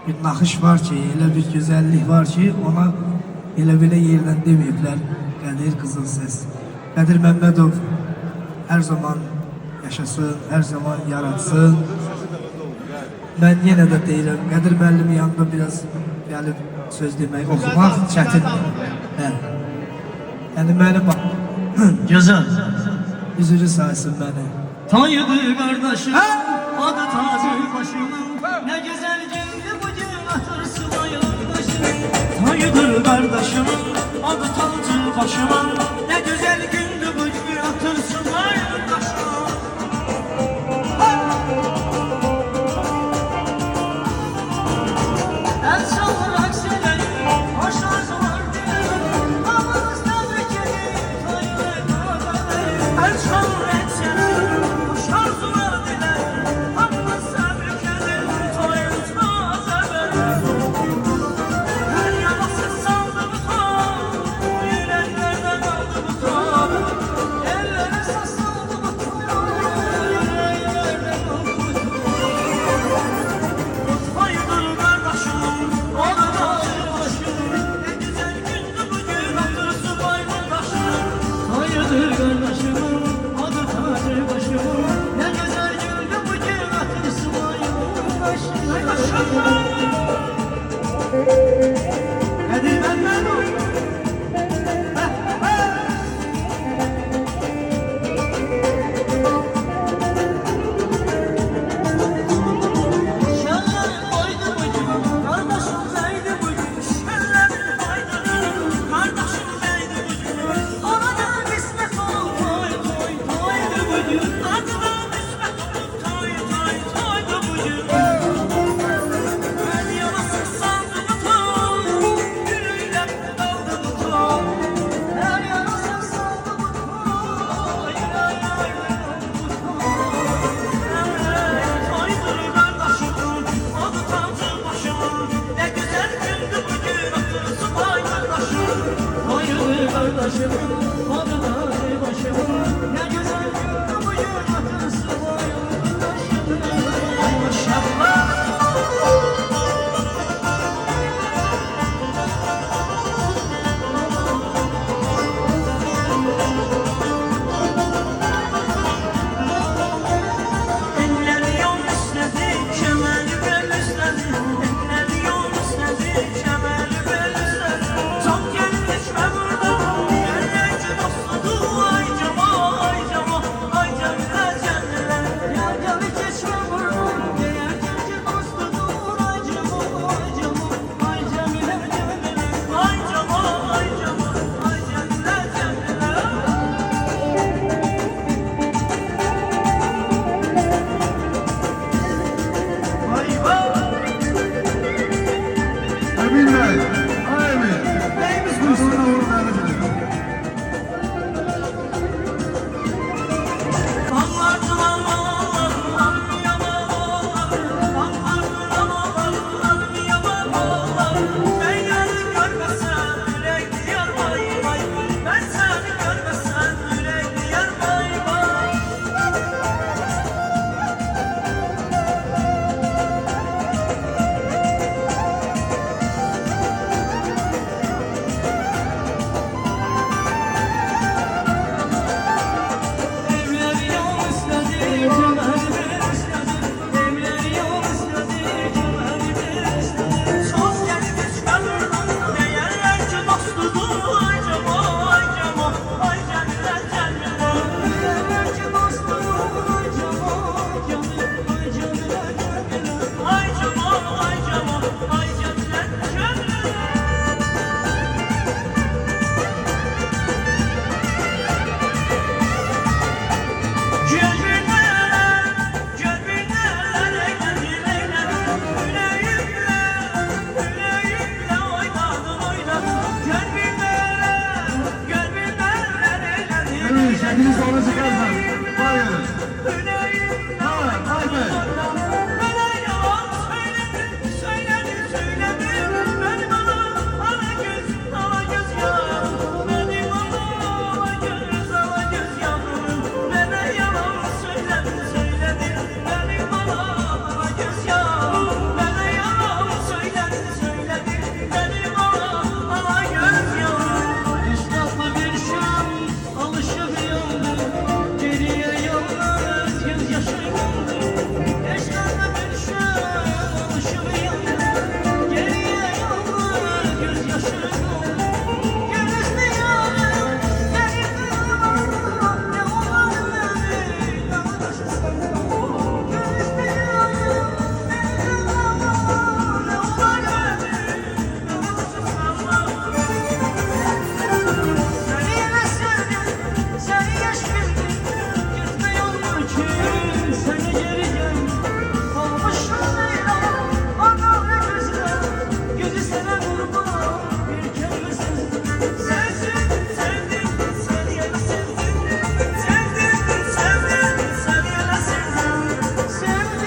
bir naxış var ki, elə bir gözəllik var ki, ona elə belə yerdən deməyiblər. Qədir Qızılsəs. Qədir Məmmədov hər zaman yaşasın, hər zaman yaratsın. Mən yenə də deyirəm, Qədir müəllimin yanında biraz gəlib söz demək, oxumaq çətindir. Yəni mənim Gözəl. üzrü saysın məni. Tanıdı kardeşim, adı tacı başımın. Ne güzel gündü bugün atırsın ayın başını. Tanıdı kardeşim, adı tacı başımın. Ne güzel gündü bugün atırsın ayın